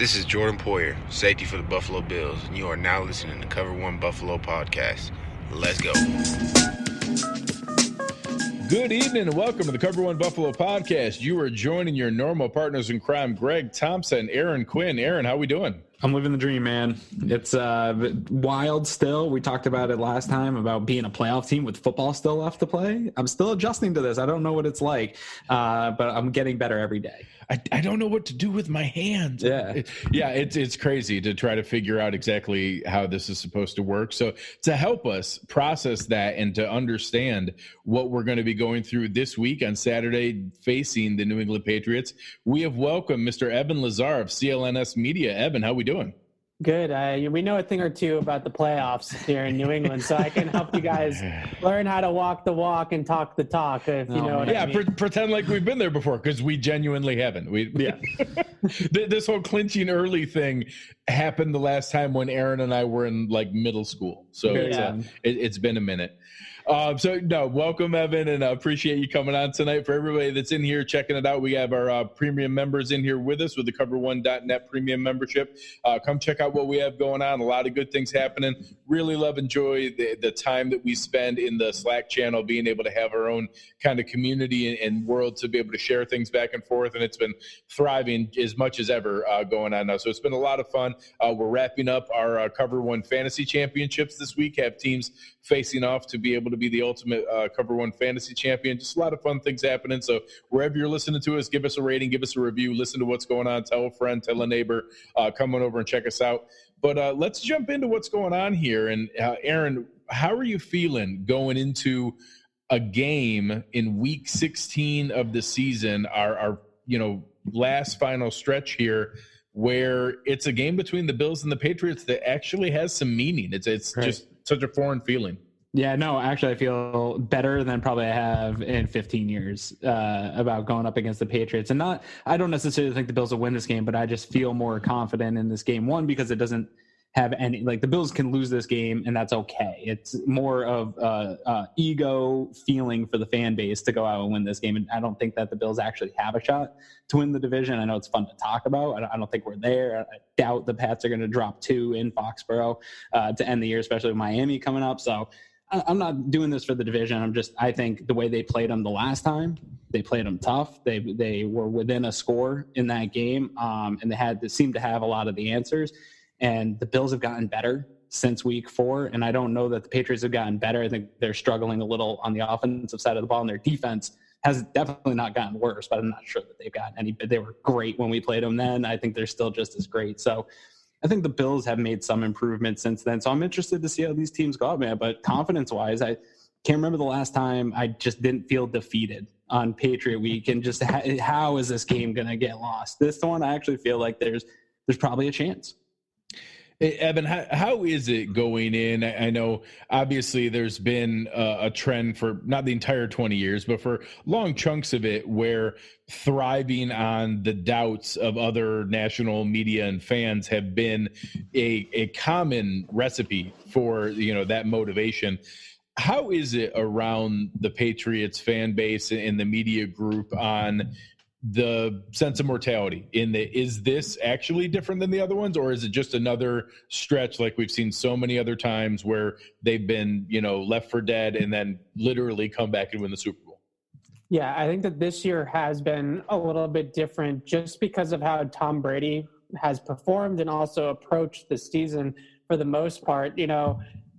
This is Jordan Poyer, safety for the Buffalo Bills, and you are now listening to Cover One Buffalo Podcast. Let's go. Good evening and welcome to the Cover One Buffalo Podcast. You are joining your normal partners in crime, Greg Thompson, Aaron Quinn. Aaron, how we doing? I'm living the dream, man. It's wild still. We talked about it last time about being a playoff team with football still left to play. I'm still adjusting to this. I don't know what it's like, but I'm getting better every day. I don't know what to do with my hands. It's crazy to try to figure out exactly how this is supposed to work. So to help us process that and to understand what we're going to be going through this week on Saturday facing the New England Patriots, we have welcomed Mr. Evan Lazar of CLNS Media. Evan, how we doing? Good. We know a thing or two about the playoffs here in New England, so I can help you guys learn how to walk the walk and talk the talk, if you know what I mean. Pretend like we've been there before, because we genuinely haven't. This whole clinching early thing happened the last time when Aaron and I were in like middle school, so it's been a minute. Welcome, Evan, and appreciate you coming on tonight. For everybody that's in here checking it out, we have our premium members in here with us with the CoverOne.net premium membership. Come check out what we have going on. A lot of good things happening. Really enjoy the time that we spend in the Slack channel, being able to have our own kind of community and world to be able to share things back and forth, and it's been thriving as much as ever going on now. So it's been a lot of fun. We're wrapping up our Cover One Fantasy Championships this week, have teams facing off to be able to be the ultimate Cover One Fantasy Champion. Just a lot of fun things happening. So wherever you're listening to us, give us a rating, give us a review, listen to what's going on, tell a friend, tell a neighbor, come on over and check us out. But let's jump into what's going on here. And Aaron, how are you feeling going into a game in week 16 of the season, our last final stretch here, where it's a game between the Bills and the Patriots that actually has some meaning? It's right. Just such a foreign feeling. Yeah, no, actually I feel better than probably I have in 15 years about going up against the Patriots. And I don't necessarily think the Bills will win this game, but I just feel more confident in this game. One, because it doesn't have any, like, the Bills can lose this game and that's okay. It's more of ego feeling for the fan base to go out and win this game. And I don't think that the Bills actually have a shot to win the division. I know it's fun to talk about. I don't think we're there. I doubt the Pats are going to drop 2 in Foxborough to end the year, especially with Miami coming up. So I'm not doing this for the division. I think the way they played them the last time, they played them tough. They were within a score in that game, and they seemed to have a lot of the answers. And the Bills have gotten better since week 4, and I don't know that the Patriots have gotten better. I think they're struggling a little on the offensive side of the ball, and their defense has definitely not gotten worse, but I'm not sure that they've gotten any. They were great when we played them then. I think they're still just as great. So I think the Bills have made some improvements since then. So I'm interested to see how these teams go out, man. But confidence-wise, I can't remember the last time I just didn't feel defeated on Patriot Week, and just how is this game going to get lost? This one, I actually feel like there's probably a chance. Hey, Evan, how is it going in? I know obviously there's been a trend for not the entire 20 years, but for long chunks of it, where thriving on the doubts of other national media and fans have been a common recipe for, that motivation. How is it around the Patriots fan base and the media group on the sense of mortality? Is this actually different than the other ones, or is it just another stretch like we've seen so many other times where they've been, left for dead and then literally come back and win the Super Bowl? Yeah, I think that this year has been a little bit different just because of how Tom Brady has performed and also approached the season for the most part.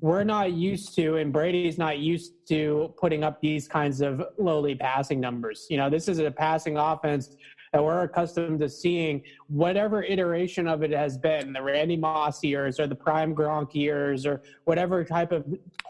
We're not used to, and Brady's not used to, putting up these kinds of lowly passing numbers. This is a passing offense that we're accustomed to seeing, whatever iteration of it has been, the Randy Moss years or the prime Gronk years or whatever type of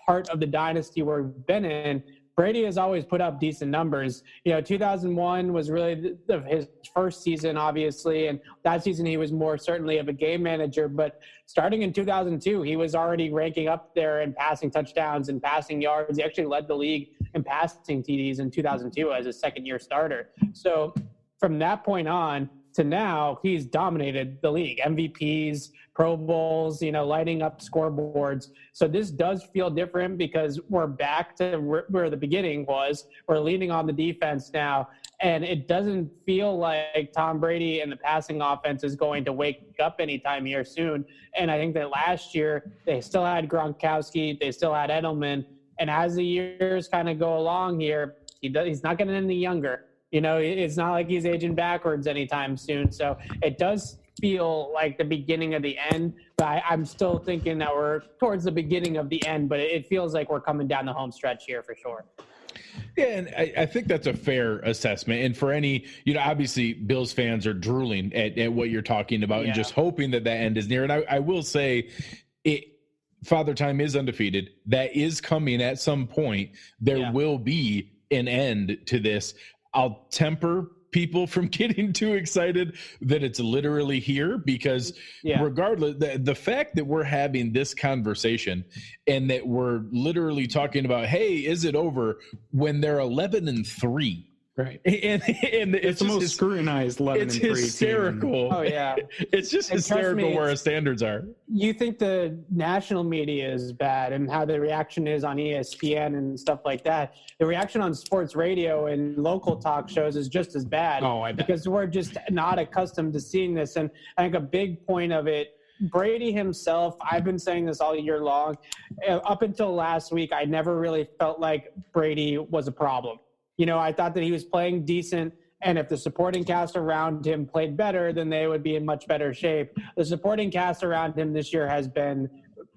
part of the dynasty we've been in. Brady has always put up decent numbers. 2001 was really his first season, obviously, and that season he was more certainly of a game manager. But starting in 2002, he was already ranking up there in passing touchdowns and passing yards. He actually led the league in passing TDs in 2002 as a second-year starter. So from that point on to now, he's dominated the league. MVPs, Pro Bowls, lighting up scoreboards. So this does feel different because we're back to where the beginning was. We're leaning on the defense now. And it doesn't feel like Tom Brady and the passing offense is going to wake up anytime here soon. And I think that last year they still had Gronkowski, they still had Edelman. And as the years kind of go along here, he's not getting any younger. You know, it's not like he's aging backwards anytime soon. So it does feel like the beginning of the end, but I'm still thinking that we're towards the beginning of the end, but it feels like we're coming down the home stretch here for sure. Yeah, and I think that's a fair assessment. And for any, obviously Bills fans are drooling at what you're talking about and just hoping that end is near. And I will say Father Time is undefeated. That is coming at some point. There will be an end to this. I'll temper people from getting too excited that it's literally here, because regardless, the fact that we're having this conversation and that we're literally talking about, hey, is it over, when they're 11-3, right? And it's the most scrutinized 11-3 it's hysterical. team. Oh yeah, it's just hysterical where our standards are. You think the national media is bad and how the reaction is on ESPN and stuff like that. The reaction on sports radio and local talk shows is just as bad. Oh, I bet. Because we're just not accustomed to seeing this. And I think a big point of it, Brady himself, I've been saying this all year long. Up until last week, I never really felt like Brady was a problem. I thought that he was playing decent, and if the supporting cast around him played better, then they would be in much better shape. The supporting cast around him this year has been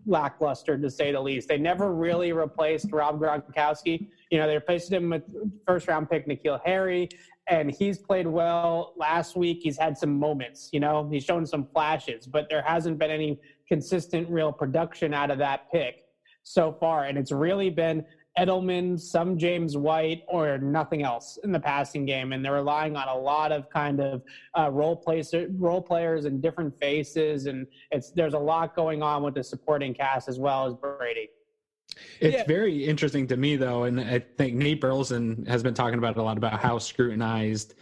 lackluster, to say the least. They never really replaced Rob Gronkowski. They replaced him with first-round pick N'Keal Harry, and he's played well. Last week, he's had some moments. He's shown some flashes, but there hasn't been any consistent real production out of that pick so far, and it's really been Edelman, some James White, or nothing else in the passing game. And they're relying on a lot of kind of role players and different faces. And there's a lot going on with the supporting cast as well as Brady. It's very interesting to me, though, and I think Nate Burleson has been talking about it a lot, about how scrutinized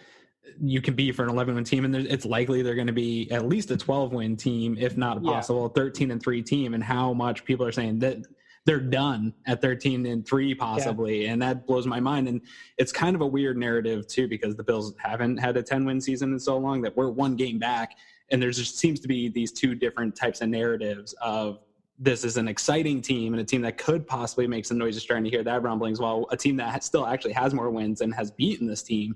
you can be for an 11-win team, and it's likely they're going to be at least a 12-win team, if not a possible 13-3 team, and how much people are saying that they're done at 13-3 possibly. And that blows my mind. And it's kind of a weird narrative too, because the Bills haven't had a 10-win season in so long that we're one game back. And there just seems to be these two different types of narratives of this is an exciting team and a team that could possibly make some noise, just trying to hear that rumblings, while a team that still actually has more wins and has beaten this team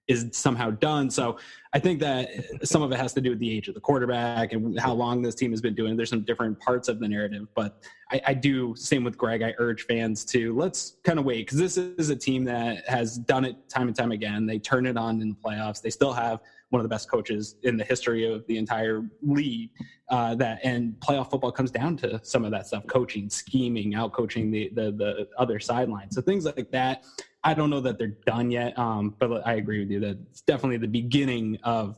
is somehow done. So I think that some of it has to do with the age of the quarterback and how long this team has been doing. There's some different parts of the narrative, but I do, same with Greg, I urge fans to let's kind of wait, because this is a team that has done it time and time again. They turn it on in the playoffs. They still have one of the best coaches in the history of the entire league. And playoff football comes down to some of that stuff: coaching, scheming, out coaching the other sideline. So things like that. I don't know that they're done yet, but I agree with you that it's definitely the beginning of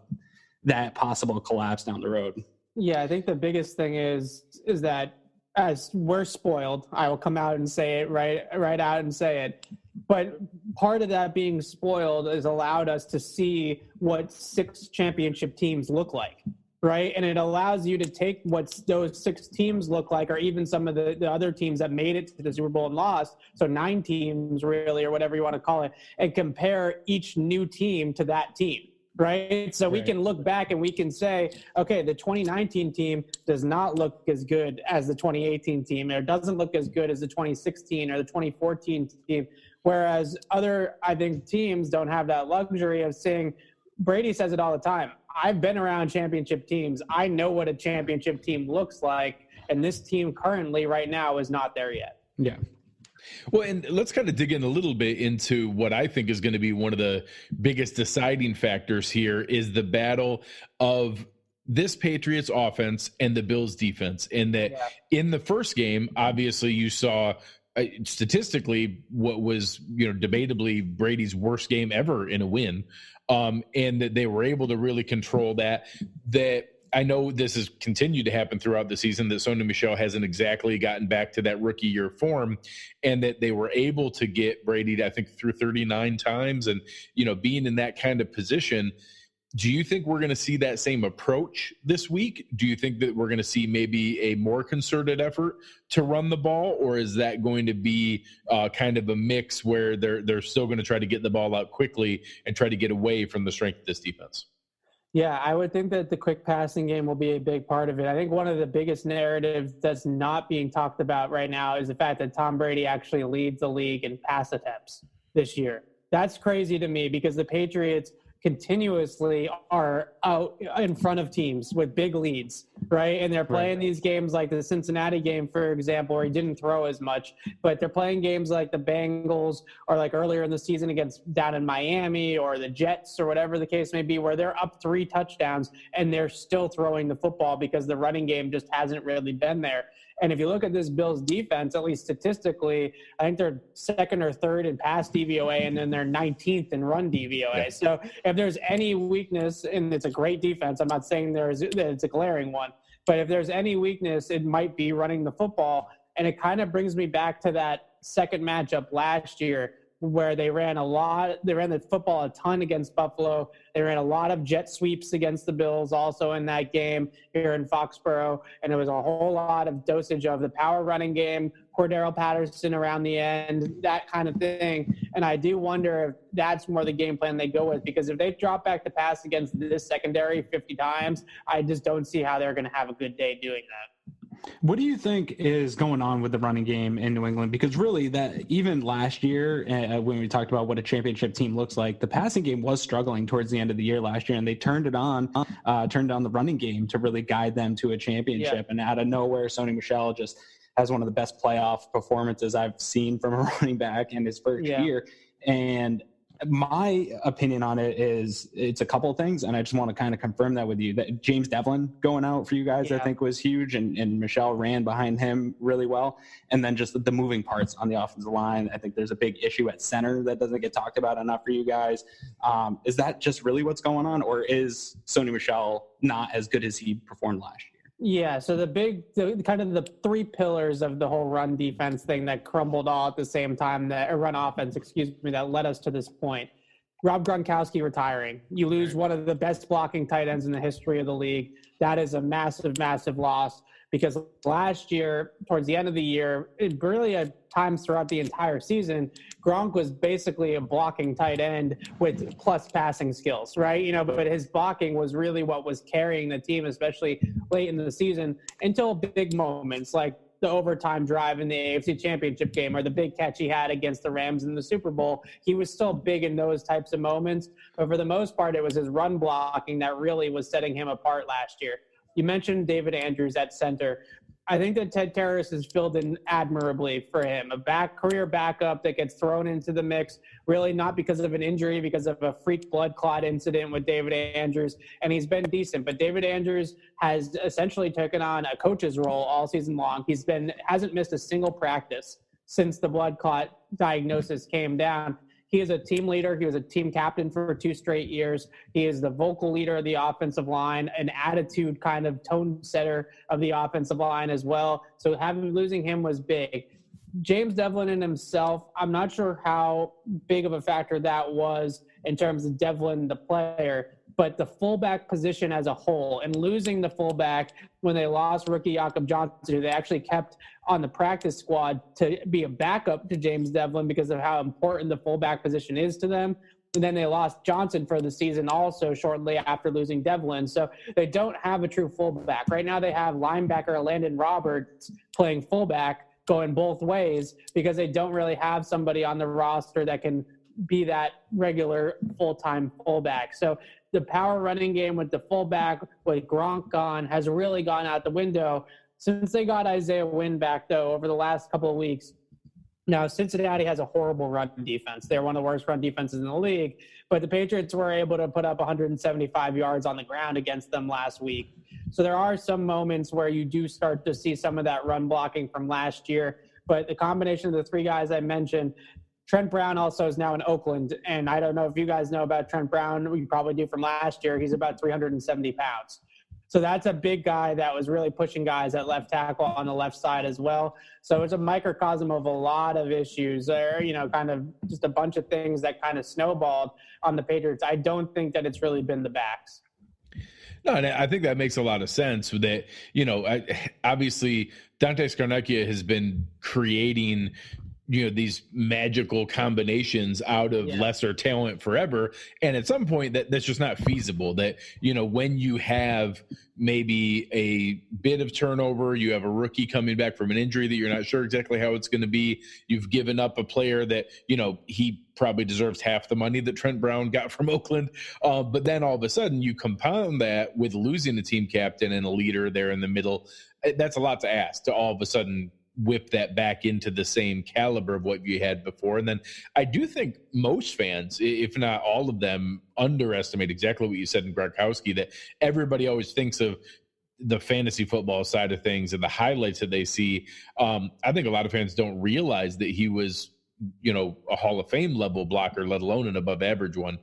that possible collapse down the road. Yeah, I think the biggest thing is that as we're spoiled, I will come out and say it right out and say it. But part of that being spoiled has allowed us to see what 6 championship teams look like, right? And it allows you to take what those 6 teams look like, or even some of the other teams that made it to the Super Bowl and lost, so 9 teams really, or whatever you want to call it, and compare each new team to that team, right? So we can look back and we can say, okay, the 2019 team does not look as good as the 2018 team, or doesn't look as good as the 2016 or the 2014 team. Whereas other, I think, teams don't have that luxury of saying, Brady says it all the time, I've been around championship teams. I know what a championship team looks like. And this team currently right now is not there yet. Yeah. Well, and let's kind of dig in a little bit into what I think is going to be one of the biggest deciding factors here, is the battle of this Patriots offense and the Bills defense. And that in the first game, obviously you saw statistically what was, debatably Brady's worst game ever in a win. And that they were able to really control that I know this has continued to happen throughout the season, that Sony Michel hasn't exactly gotten back to that rookie year form, and that they were able to get Brady, I think, through 39 times. And, being in that kind of position, Do you think we're going to see that same approach this week? Do you think that we're going to see maybe a more concerted effort to run the ball, or is that going to be kind of a mix where they're still going to try to get the ball out quickly and try to get away from the strength of this defense? Yeah, I would think that the quick passing game will be a big part of it. I think one of the biggest narratives that's not being talked about right now is the fact that Tom Brady actually leads the league in pass attempts this year. That's crazy to me because the Patriots continuously are out in front of teams with big leads, right? And they're playing these games like the Cincinnati game, for example, where he didn't throw as much, but they're playing games like the Bengals or like earlier in the season against down in Miami or the Jets or whatever the case may be, where they're up 3 touchdowns and they're still throwing the football because the running game just hasn't really been there. And if you look at this Bills defense, at least statistically, I think they're second or third in pass DVOA, and then they're 19th in run DVOA. Yeah. So if there's any weakness, and it's a great defense, I'm not saying it's a glaring one, but if there's any weakness, it might be running the football. And it kind of brings me back to that second matchup last year where they ran the football a ton against Buffalo. They ran a lot of jet sweeps against the Bills also in that game here in Foxborough. And it was a whole lot of dosage of the power running game, Cordero Patterson around the end, that kind of thing. And I do wonder if that's more the game plan they go with, because if they drop back to pass against this secondary 50 times, I just don't see how they're going to have a good day doing that. What do you think is going on with the running game in New England? Because really, that even last year, when we talked about what a championship team looks like, the passing game was struggling towards the end of the year last year, and they turned on the running game to really guide them to a championship. Yeah. And out of nowhere, Sony Michel just has one of the best playoff performances I've seen from a running back in his first year. And my opinion on it is it's a couple of things, and I just want to kind of confirm that with you. That James Devlin going out for you guys, I think, was huge, and Michelle ran behind him really well. And then just the moving parts on the offensive line. I think there's a big issue at center that doesn't get talked about enough for you guys. Is that just really what's going on, or is Sony Michel not as good as he performed last year? Yeah, so the kind of the 3 pillars of the whole run defense thing that crumbled all at the same time, that led us to this point. Rob Gronkowski retiring. You lose one of the best blocking tight ends in the history of the league. That is a massive, massive loss, because last year, towards the end of the year, really at times throughout the entire season, Gronk was basically a blocking tight end with plus passing skills, right? But his blocking was really what was carrying the team, especially late in the season, until big moments like the overtime drive in the AFC Championship game or the big catch he had against the Rams in the Super Bowl. He was still big in those types of moments, but for the most part, it was his run blocking that really was setting him apart last year. You mentioned David Andrews at center. I think that Ted Terrace has filled in admirably for him. A career backup that gets thrown into the mix, really not because of an injury, because of a freak blood clot incident with David Andrews, and he's been decent. But David Andrews has essentially taken on a coach's role all season long. Hasn't missed a single practice since the blood clot diagnosis came down. He is a team leader. He was a team captain for 2 straight years. He is the vocal leader of the offensive line, an attitude kind of tone setter of the offensive line as well. So losing him was big. James Devlin in himself, I'm not sure how big of a factor that was in terms of Devlin, the player, but the fullback position as a whole, and losing the fullback when they lost rookie Jakob Johnson, who they actually kept on the practice squad to be a backup to James Devlin because of how important the fullback position is to them. And then they lost Johnson for the season also shortly after losing Devlin. So they don't have a true fullback. Right now they have linebacker Landon Roberts playing fullback, going both ways, because they don't really have somebody on the roster that can be that regular full-time fullback. So the power running game with the fullback with Gronk gone has really gone out the window. Since they got Isaiah Wynn back, though, over the last couple of weeks, now Cincinnati has a horrible run defense. They're one of the worst run defenses in the league, but the Patriots were able to put up 175 yards on the ground against them last week. So there are some moments where you do start to see some of that run blocking from last year, but the combination of the 3 guys I mentioned, Trent Brown also is now in Oakland, and I don't know if you guys know about Trent Brown. You probably do from last year. He's about 370 pounds. So that's a big guy that was really pushing guys at left tackle on the left side as well. So it's a microcosm of a lot of issues there, kind of just a bunch of things that kind of snowballed on the Patriots. I don't think that it's really been the backs. No, and I think that makes a lot of sense that, obviously Dante Scarnecchia has been creating, these magical combinations out of lesser talent forever. And at some point that's just not feasible. That, when you have maybe a bit of turnover, you have a rookie coming back from an injury that you're not sure exactly how it's going to be. You've given up a player that, he probably deserves half the money that Trent Brown got from Oakland. But then all of a sudden you compound that with losing a team captain and a leader there in the middle. That's a lot to ask to all of a sudden whip that back into the same caliber of what you had before. And then I do think most fans, if not all of them, underestimate exactly what you said in Gronkowski, that everybody always thinks of the fantasy football side of things and the highlights that they see. I think a lot of fans don't realize that he was, a Hall of Fame level blocker, let alone an above average one.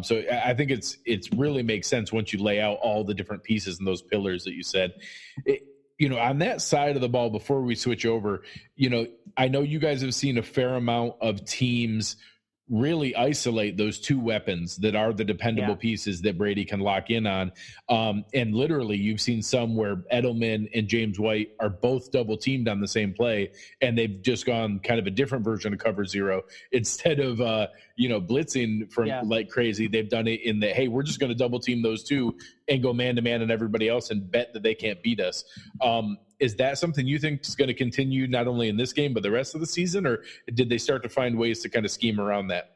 So I think it's really makes sense once you lay out all the different pieces and those pillars that you said. On that side of the ball, before we switch over, I know you guys have seen a fair amount of teams really isolate those two weapons that are the dependable pieces that Brady can lock in on. And literally you've seen some where Edelman and James White are both double teamed on the same play, and they've just gone kind of a different version of cover zero. Instead of, blitzing from like crazy, they've done it in the, hey, we're just going to double team those two and go man to man on everybody else and bet that they can't beat us. Is that something you think is going to continue not only in this game, but the rest of the season? Or did they start to find ways to kind of scheme around that?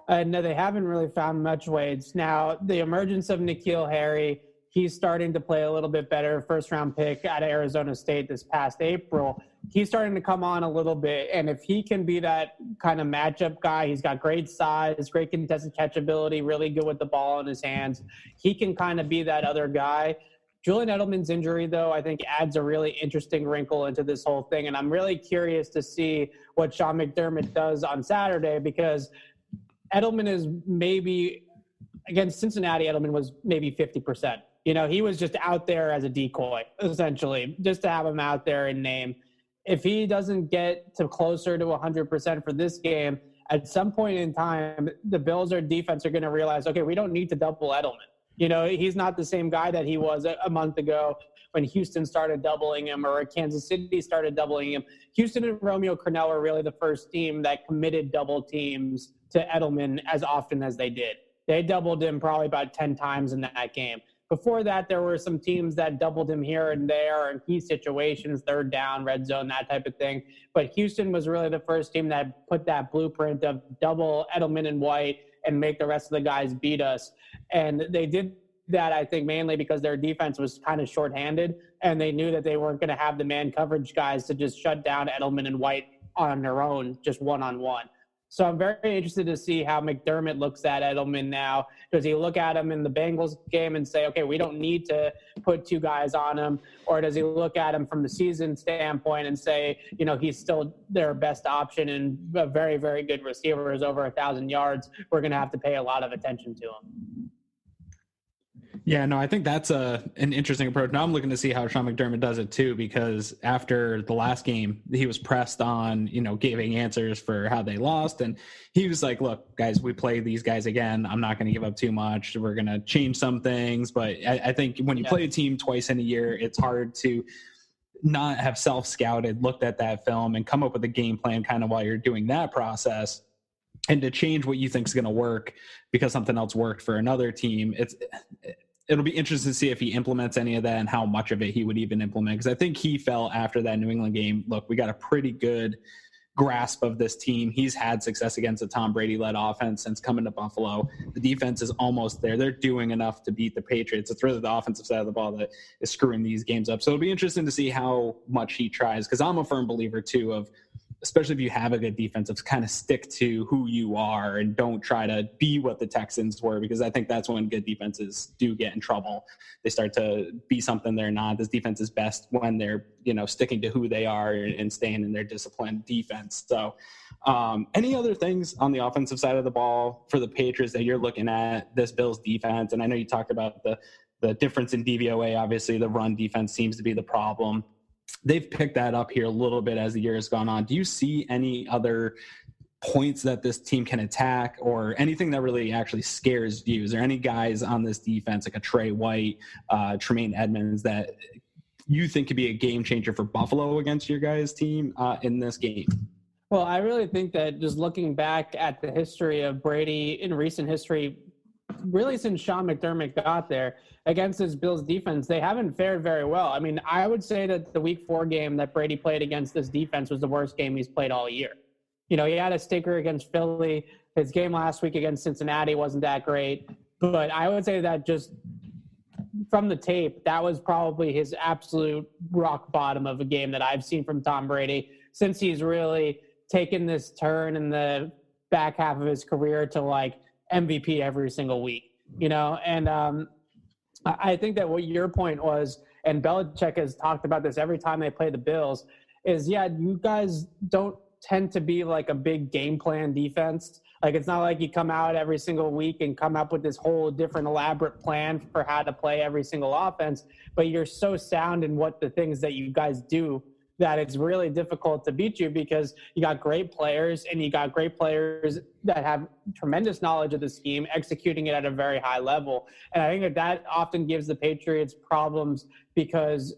No, they haven't really found much ways. Now, the emergence of N'Keal Harry, he's starting to play a little bit better. First-round pick out of Arizona State this past April. He's starting to come on a little bit. And if he can be that kind of matchup guy, he's got great size, great contested catch ability, really good with the ball in his hands. He can kind of be that other guy. Julian Edelman's injury, though, I think adds a really interesting wrinkle into this whole thing. And I'm really curious to see what Sean McDermott does on Saturday, because Edelman is maybe, against Cincinnati, Edelman was maybe 50%. He was just out there as a decoy, essentially, just to have him out there in name. If he doesn't get to closer to 100% for this game, at some point in time, the Bills or defense are going to realize, okay, we don't need to double Edelman. He's not the same guy that he was a month ago when Houston started doubling him or Kansas City started doubling him. Houston and Romeo Crennel were really the first team that committed double teams to Edelman as often as they did. They doubled him probably about 10 times in that game. Before that, there were some teams that doubled him here and there in key situations, third down, red zone, that type of thing. But Houston was really the first team that put that blueprint of double Edelman and White and make the rest of the guys beat us. And they did that, I think, mainly because their defense was kind of shorthanded, and they knew that they weren't going to have the man coverage guys to just shut down Edelman and White on their own, just one-on-one. So I'm very interested to see how McDermott looks at Edelman now. Does he look at him in the Bengals game and say, okay, we don't need to put two guys on him? Or does he look at him from the season standpoint and say, he's still their best option and a very, very good receiver, is over 1,000 yards. We're going to have to pay a lot of attention to him. Yeah, no, I think that's an interesting approach. Now I'm looking to see how Sean McDermott does it too, because after the last game, he was pressed on, giving answers for how they lost. And he was like, look, guys, we play these guys again. I'm not going to give up too much. We're going to change some things. But I think when you play a team twice in a year, it's hard to not have self-scouted, looked at that film and come up with a game plan kind of while you're doing that process. And to change what you think is going to work because something else worked for another team, it'll be interesting to see if he implements any of that and how much of it he would even implement. Because I think he felt after that New England game, look, we got a pretty good grasp of this team. He's had success against a Tom Brady-led offense since coming to Buffalo. The defense is almost there. They're doing enough to beat the Patriots. It's really the offensive side of the ball that is screwing these games up. So it'll be interesting to see how much he tries, because I'm a firm believer, too, of especially if you have a good defense, of kind of stick to who you are and don't try to be what the Texans were, because I think that's when good defenses do get in trouble. They start to be something they're not. This defense is best when they're, sticking to who they are and staying in their disciplined defense. So any other things on the offensive side of the ball for the Patriots that you're looking at this Bills defense? And I know you talked about the difference in DVOA. Obviously, the run defense seems to be the problem. They've picked that up here a little bit as the year has gone on. Do you see any other points that this team can attack or anything that really actually scares you? Is there any guys on this defense, like a Trey White, Tremaine Edmonds, that you think could be a game changer for Buffalo against your guys' team in this game? Well, I really think that just looking back at the history of Brady in recent history, really since Sean McDermott got there, against this Bills defense, they haven't fared very well. I mean, I would say that the Week 4 game that Brady played against this defense was the worst game he's played all year. You know, he had a stinker against Philly. His game last week against Cincinnati wasn't that great. But I would say that just from the tape, that was probably his absolute rock bottom of a game that I've seen from Tom Brady since he's really taken this turn in the back half of his career to like MVP every single week, you know? And I think that what your point was, and Belichick has talked about this every time they play the Bills, is, yeah, you guys don't tend to be like a big game plan defense. Like, it's not like you come out every single week and come up with this whole different elaborate plan for how to play every single offense, but you're so sound in what the things that you guys do that it's really difficult to beat you because you got great players and you got great players that have tremendous knowledge of the scheme, executing it at a very high level. And I think that often gives the Patriots problems because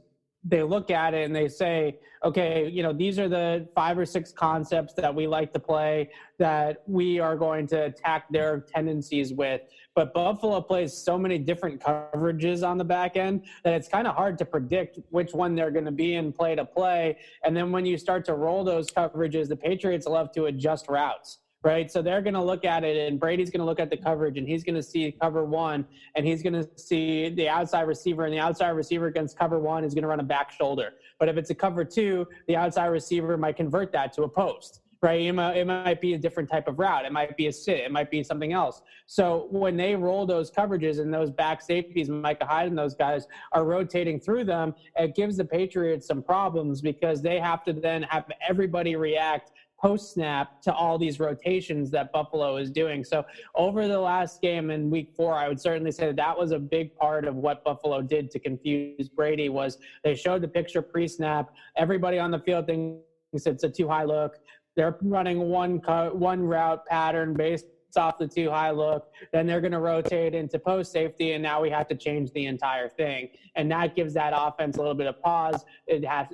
they look at it and they say, okay, you know, these are the 5 or 6 concepts that we like to play that we are going to attack their tendencies with. But Buffalo plays so many different coverages on the back end that it's kind of hard to predict which one they're going to be in play to play. And then when you start to roll those coverages, the Patriots love to adjust routes. Right. So they're going to look at it and Brady's going to look at the coverage and he's going to see cover 1 and he's going to see the outside receiver, and the outside receiver against cover 1 is going to run a back shoulder. But if it's a cover 2, the outside receiver might convert that to a post. Right. It might be a different type of route. It might be a sit. It might be something else. So when they roll those coverages and those back safeties, Micah Hyde and those guys are rotating through them, it gives the Patriots some problems because they have to then have everybody react post-snap to all these rotations that Buffalo is doing. So over the last game in Week 4, I would certainly say that was a big part of what Buffalo did to confuse Brady. Was they showed the picture pre-snap. Everybody on the field thinks it's a too high look. They're running one route pattern based off the too high look. Then they're going to rotate into post safety, and now we have to change the entire thing. And that gives that offense a little bit of pause.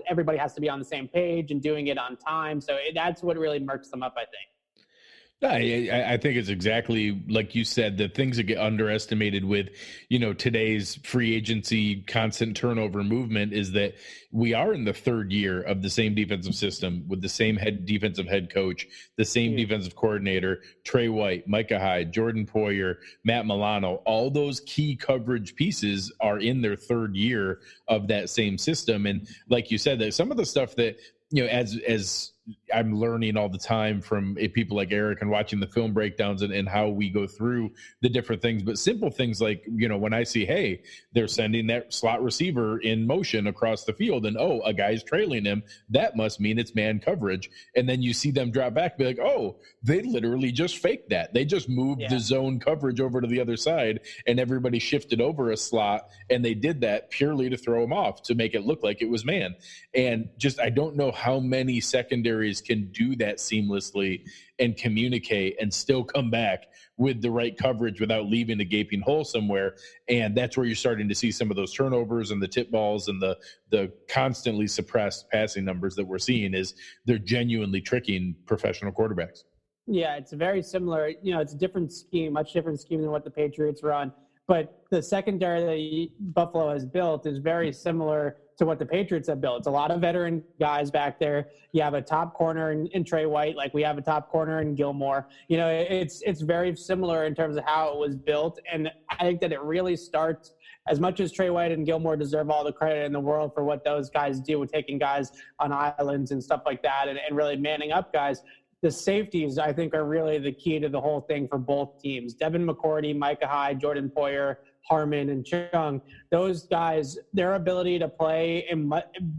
Everybody has to be on the same page and doing it on time. So that's what really murks them up, I think. I think it's exactly like you said, the things that get underestimated with, you know, today's free agency constant turnover movement is that we are in the 3rd year of the same defensive system with the same defensive head coach, the same defensive coordinator, Trey White, Micah Hyde, Jordan Poyer, Matt Milano. All those key coverage pieces are in their 3rd year of that same system. And like you said, that some of the stuff that, you know, as I'm learning all the time from people like Eric and watching the film breakdowns and how we go through the different things, but simple things like, you know, when I see, hey, they're sending that slot receiver in motion across the field and, oh, a guy's trailing him, that must mean it's man coverage. And then you see them drop back, be like, oh, they literally just faked that. They just moved the zone coverage over to the other side and everybody shifted over a slot. And they did that purely to throw him off, to make it look like it was man. And just, I don't know how many secondaries can do that seamlessly and communicate and still come back with the right coverage without leaving a gaping hole somewhere. And that's where you're starting to see some of those turnovers and the tip balls and the constantly suppressed passing numbers that we're seeing. Is they're genuinely tricking professional quarterbacks. Yeah, it's very similar. You know, it's a different scheme, much different scheme than what the Patriots run. But the secondary that Buffalo has built is very similar to what the Patriots have built. It's a lot of veteran guys back there. You have a top corner in Trey White, like we have a top corner in Gilmore. You know, it's very similar in terms of how it was built. And I think that it really starts, as much as Trey White and Gilmore deserve all the credit in the world for what those guys do with taking guys on islands and stuff like that and really manning up guys, the safeties, I think, are really the key to the whole thing for both teams. Devin McCourty, Micah Hyde, Jordan Poyer, Harmon and Chung, those guys, their ability to play in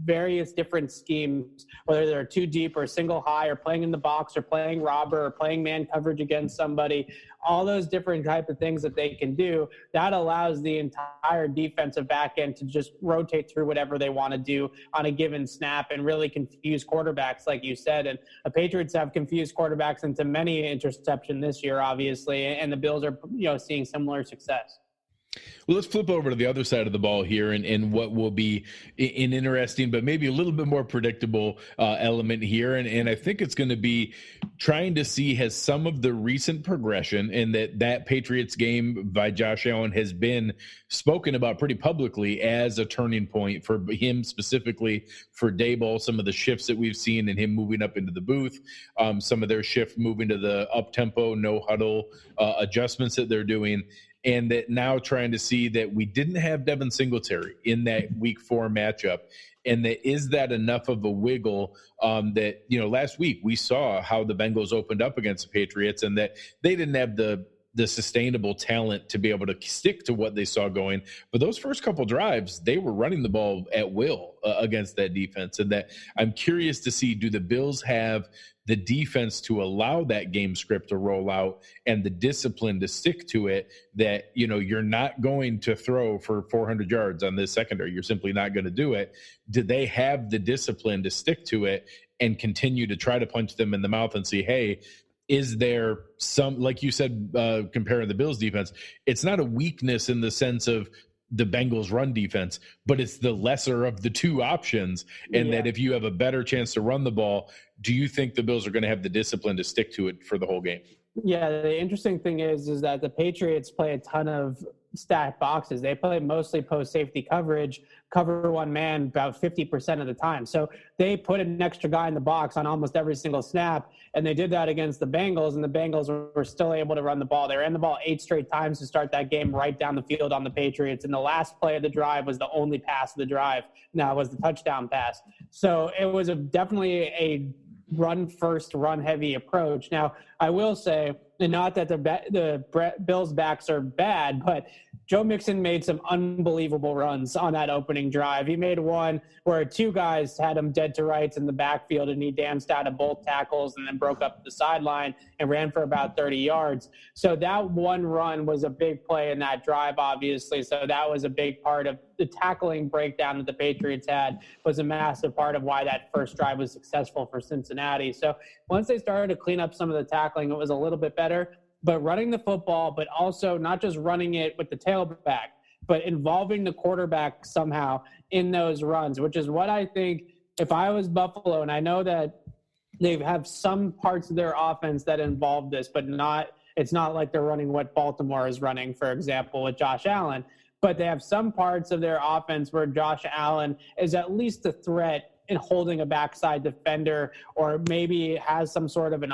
various different schemes, whether they're too deep or single high or playing in the box or playing robber or playing man coverage against somebody, all those different type of things that they can do, that allows the entire defensive back end to just rotate through whatever they want to do on a given snap and really confuse quarterbacks, like you said. And the Patriots have confused quarterbacks into many interception this year, obviously, and the Bills are, seeing similar success. Well, let's flip over to the other side of the ball here and what will be an interesting but maybe a little bit more predictable element here. And I think it's going to be trying to see has some of the recent progression and that Patriots game by Josh Allen has been spoken about pretty publicly as a turning point for him, specifically for Daboll, some of the shifts that we've seen and him moving up into the booth, some of their shift moving to the up-tempo, no-huddle adjustments that they're doing. And that now trying to see that we didn't have Devin Singletary in that week 4 matchup. And that is that enough of a wiggle that, last week we saw how the Bengals opened up against the Patriots and that they didn't have the sustainable talent to be able to stick to what they saw going. But those first couple drives, they were running the ball at will against that defense. And that I'm curious to see, do the Bills have the defense to allow that game script to roll out and the discipline to stick to it, that, you're not going to throw for 400 yards on this secondary. You're simply not going to do it. Do they have the discipline to stick to it and continue to try to punch them in the mouth and see, hey, is there some, like you said, comparing the Bills defense, it's not a weakness in the sense of the Bengals run defense, but it's the lesser of the two options. And that if you have a better chance to run the ball, do you think the Bills are going to have the discipline to stick to it for the whole game? Yeah, the interesting thing is that the Patriots play a ton of stacked boxes. They play mostly post safety coverage, cover one man about 50% of the time. So they put an extra guy in the box on almost every single snap. And they did that against the Bengals, and the Bengals were still able to run the ball. They ran the ball 8 straight times to start that game right down the field on the Patriots. And the last play of the drive was the only pass of the drive. Now it was the touchdown pass. So it was definitely a run first, run heavy approach. Now, I will say, and not that the Bills backs are bad, but Joe Mixon made some unbelievable runs on that opening drive. He made one where 2 guys had him dead to rights in the backfield, and he danced out of both tackles and then broke up the sideline and ran for about 30 yards. So that one run was a big play in that drive, obviously. So that was a big part of the tackling breakdown that the Patriots had, was a massive part of why that first drive was successful for Cincinnati. So once they started to clean up some of the tackling, it was a little bit better. But running the football, but also not just running it with the tailback, but involving the quarterback somehow in those runs, which is what I think if I was Buffalo, and I know that they have some parts of their offense that involve this, but it's not like they're running what Baltimore is running, for example, with Josh Allen. But they have some parts of their offense where Josh Allen is at least a threat in holding a backside defender, or maybe has some sort of an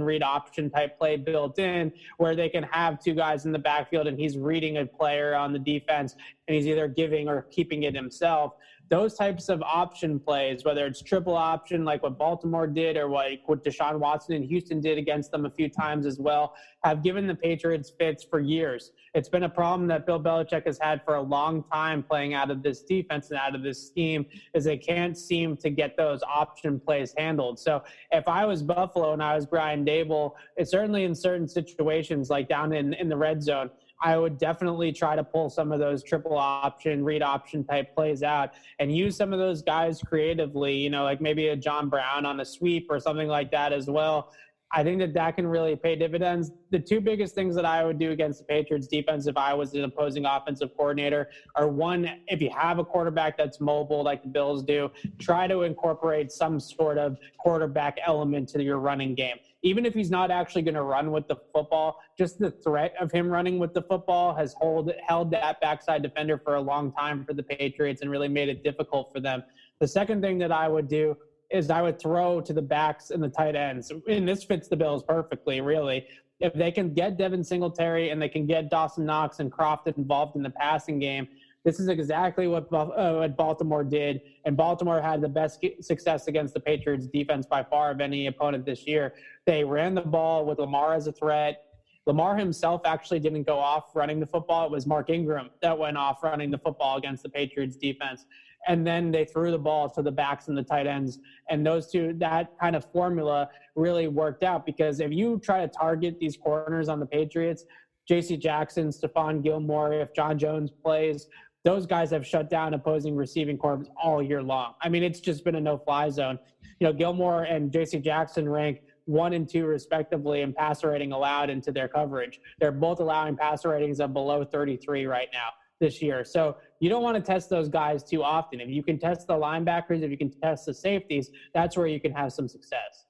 read option type play built in where they can have 2 guys in the backfield and he's reading a player on the defense and he's either giving or keeping it himself. Those types of option plays, whether it's triple option like what Baltimore did or what Deshaun Watson in Houston did against them a few times as well, have given the Patriots fits for years. It's been a problem that Bill Belichick has had for a long time playing out of this defense and out of this scheme, is they can't seem to get those option plays handled. So if I was Buffalo and I was Brian Daboll, it's certainly in certain situations like down in the red zone, I would definitely try to pull some of those triple option, read option type plays out and use some of those guys creatively, like maybe a John Brown on a sweep or something like that as well. I think that can really pay dividends. The 2 biggest things that I would do against the Patriots defense if I was an opposing offensive coordinator are, one, if you have a quarterback that's mobile like the Bills do, try to incorporate some sort of quarterback element to your running game. Even if he's not actually going to run with the football, just the threat of him running with the football has held that backside defender for a long time for the Patriots and really made it difficult for them. The second thing that I would do is I would throw to the backs and the tight ends. And this fits the Bills perfectly, really. If they can get Devin Singletary and they can get Dawson Knox and Croft involved in the passing game, this is exactly what Baltimore did. And Baltimore had the best success against the Patriots defense by far of any opponent this year. They ran the ball with Lamar as a threat. Lamar himself actually didn't go off running the football. It was Mark Ingram that went off running the football against the Patriots defense. And then they threw the ball to the backs and the tight ends. And those two, that kind of formula really worked out, because if you try to target these corners on the Patriots, J.C. Jackson, Stephon Gilmore, if John Jones plays, those guys have shut down opposing receiving corps all year long. I mean, it's just been a no-fly zone. You know, Gilmore and J.C. Jackson rank 1 and 2 respectively in passer rating allowed into their coverage. They're both allowing passer ratings of below 33 right now this year. So you don't want to test those guys too often. If you can test the linebackers, if you can test the safeties, that's where you can have some success.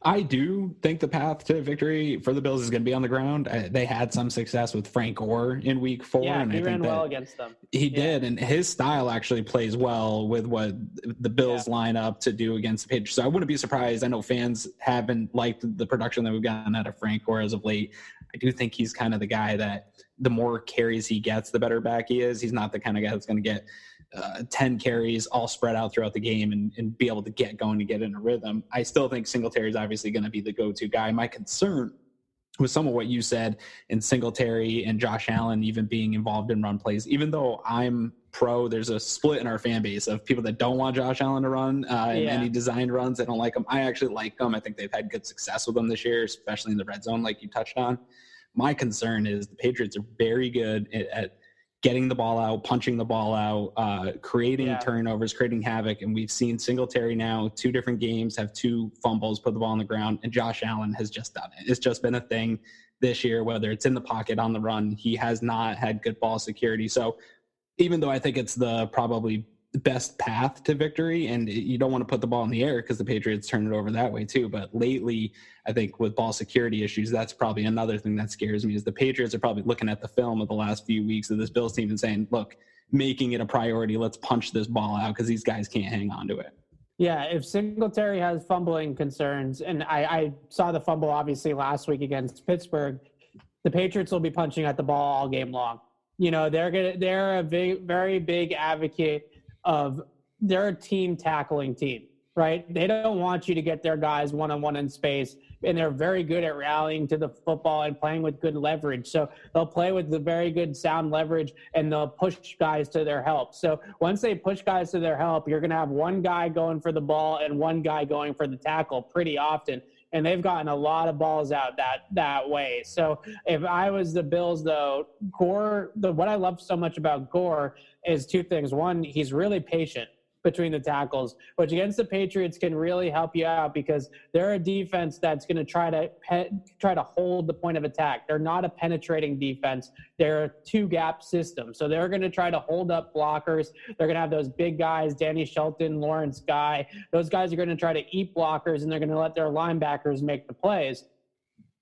I do think the path to victory for the Bills is going to be on the ground. They had some success with Frank Gore in week 4. Yeah, and he I ran think well against them. He did, and his style actually plays well with what the Bills line up to do against the Patriots. So I wouldn't be surprised. I know fans haven't liked the production that we've gotten out of Frank Gore as of late. I do think he's kind of the guy that the more carries he gets, the better back he is. He's not the kind of guy that's going to get 10 carries all spread out throughout the game and be able to get going and get in a rhythm. I still think Singletary is obviously going to be the go-to guy. My concern with some of what you said in Singletary and Josh Allen even being involved in run plays, even though I'm pro, there's a split in our fan base of people that don't want Josh Allen to run in any designed runs. They don't like him. I actually like them. I think they've had good success with them this year, especially in the red zone, like you touched on. My concern is the Patriots are very good at getting the ball out, punching the ball out, creating turnovers, creating havoc. And we've seen Singletary now 2 different games have 2 fumbles, put the ball on the ground, and Josh Allen has just done it. It's just been a thing this year, whether it's in the pocket, on the run. He has not had good ball security. So even though I think it's the probably best path to victory, and you don't want to put the ball in the air because the Patriots turn it over that way too. But lately, I think with ball security issues, that's probably another thing that scares me, is the Patriots are probably looking at the film of the last few weeks of this Bills team and saying, look, making it a priority, let's punch this ball out because these guys can't hang on to it. Yeah, if Singletary has fumbling concerns, and I saw the fumble obviously last week against Pittsburgh, the Patriots will be punching at the ball all game long. You know, they're a very big advocate of their team tackling team, right? They don't want you to get their guys one-on-one in space, and they're very good at rallying to the football and playing with good leverage. So they'll play with the very good sound leverage, and they'll push guys to their help. So once they push guys to their help, you're going to have one guy going for the ball and one guy going for the tackle pretty often. And they've gotten a lot of balls out that way. So if I was the Bills, though, Gore, what I love so much about Gore is 2 things. One, he's really patient between the tackles, which against the Patriots can really help you out because they're a defense that's going to try to hold the point of attack. They're not a penetrating defense. They're a 2-gap system. So they're going to try to hold up blockers. They're going to have those big guys, Danny Shelton, Lawrence Guy. Those guys are going to try to eat blockers, and they're going to let their linebackers make the plays.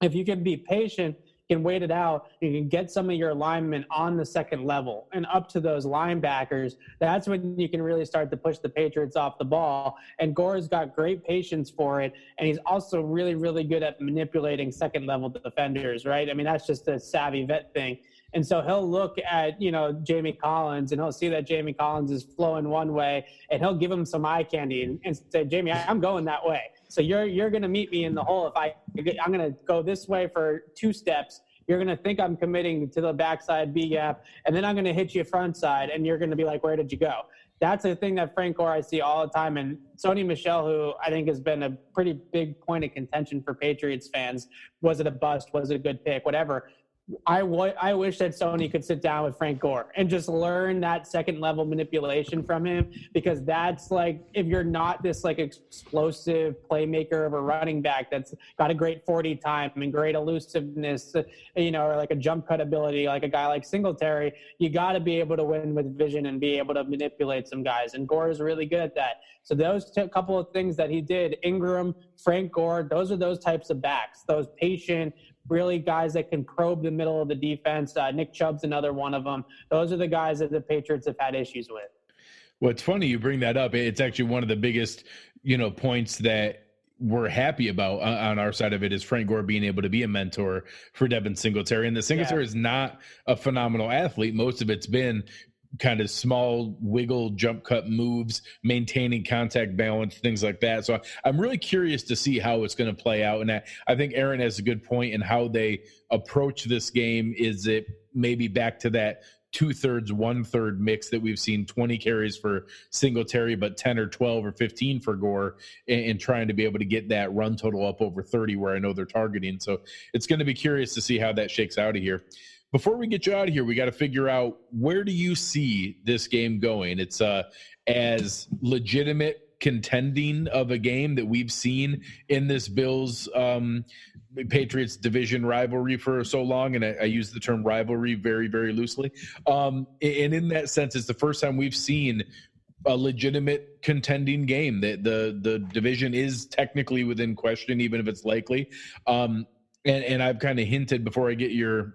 If you can be patient, can wait it out, you can get some of your linemen on the second level and up to those linebackers. That's when you can really start to push the Patriots off the ball. And Gore's got great patience for it. And he's also really, really good at manipulating second level defenders, right? I mean, that's just a savvy vet thing. And so he'll look at, Jamie Collins, and he'll see that Jamie Collins is flowing one way, and he'll give him some eye candy and say, Jamie, I'm going that way. So you're going to meet me in the hole. I'm going to go this way for 2 steps. You're going to think I'm committing to the backside B gap, and then I'm going to hit you front side, and you're going to be like, where did you go? That's a thing that Frank Gore I see all the time. And Sony Michel, who I think has been a pretty big point of contention for Patriots fans, was it a bust? Was it a good pick? Whatever. I wish that Sony could sit down with Frank Gore and just learn that second level manipulation from him, because that's like, if you're not this like explosive playmaker of a running back that's got a great 40 time and great elusiveness, or like a jump cut ability, like a guy like Singletary, you got to be able to win with vision and be able to manipulate some guys. And Gore is really good at that. So those couple of things that he did, Ingram, Frank Gore, those are those types of backs, those patient, really guys that can probe the middle of the defense. Nick Chubb's another one of them. Those are the guys that the Patriots have had issues with. Well, it's funny you bring that up. It's actually one of the biggest, points that we're happy about on our side of it is Frank Gore being able to be a mentor for Devin Singletary. And the Singletary is not a phenomenal athlete. Most of it's been kind of small wiggle jump cut moves, maintaining contact balance, things like that. So I'm really curious to see how it's going to play out. And I think Aaron has a good point in how they approach this game. Is it maybe back to that 2/3, 1/3 mix that we've seen, 20 carries for Singletary, but 10 or 12 or 15 for Gore, and trying to be able to get that run total up over 30 where I know they're targeting. So it's going to be curious to see how that shakes out of here. Before we get you out of here, we got to figure out, where do you see this game going? It's as legitimate contending of a game that we've seen in this Bills Patriots division rivalry for so long, and I use the term rivalry very, very loosely. And in that sense, it's the first time we've seen a legitimate contending game. That the division is technically within question, even if it's likely. And I've kind of hinted before I get your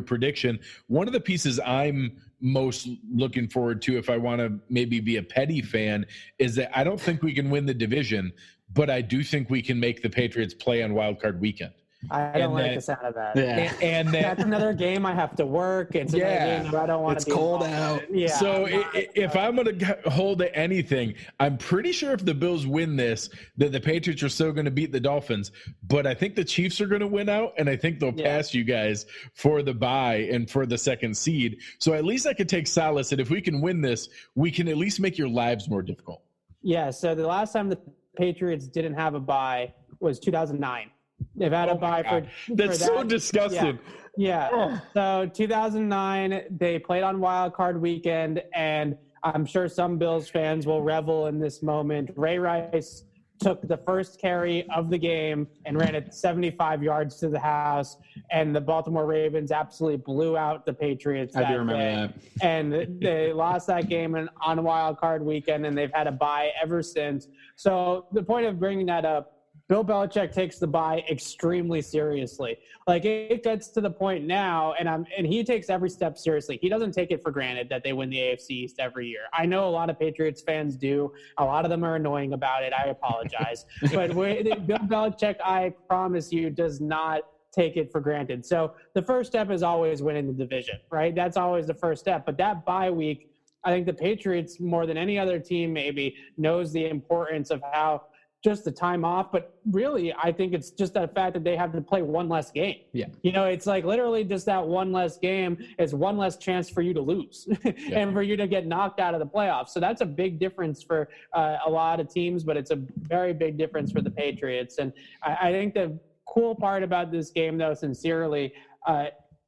prediction. One of the pieces I'm most looking forward to, if I want to maybe be a petty fan, is that I don't think we can win the division, but I do think we can make the Patriots play on Wild Card Weekend. I don't like the sound of that. Yeah. And that's another game I have to work. It's another game that I don't want to be cold out. Yeah. So if I'm going to hold to anything, I'm pretty sure if the Bills win this, that the Patriots are still going to beat the Dolphins. But I think the Chiefs are going to win out, and I think they'll pass you guys for the bye and for the second seed. So at least I could take solace that if we can win this, we can at least make your lives more difficult. Yeah, so the last time the Patriots didn't have a bye was 2009. They've had a bye for that's that. so disgusting. Yeah. So 2009, they played on Wild Card Weekend, and I'm sure some Bills fans will revel in this moment. Ray Rice took the first carry of the game and ran it 75 yards to the house, and the Baltimore Ravens absolutely blew out the Patriots. I do remember that. And they lost that game on Wild Card Weekend, and they've had a bye ever since. So the point of bringing that up, Bill Belichick takes the bye extremely seriously. Like, it gets to the point now, and he takes every step seriously. He doesn't take it for granted that they win the AFC East every year. I know a lot of Patriots fans do. A lot of them are annoying about it. I apologize. But Bill Belichick, I promise you, does not take it for granted. So the first step is always winning the division, right? That's always the first step. But that bye week, I think the Patriots, more than any other team maybe, knows the importance of how just the time off, but really I think it's just the fact that they have to play one less game. Yeah. It's like literally just that one less game is one less chance for you to lose and for you to get knocked out of the playoffs. So that's a big difference for a lot of teams, but it's a very big difference for the Patriots. And I think the cool part about this game, though, sincerely,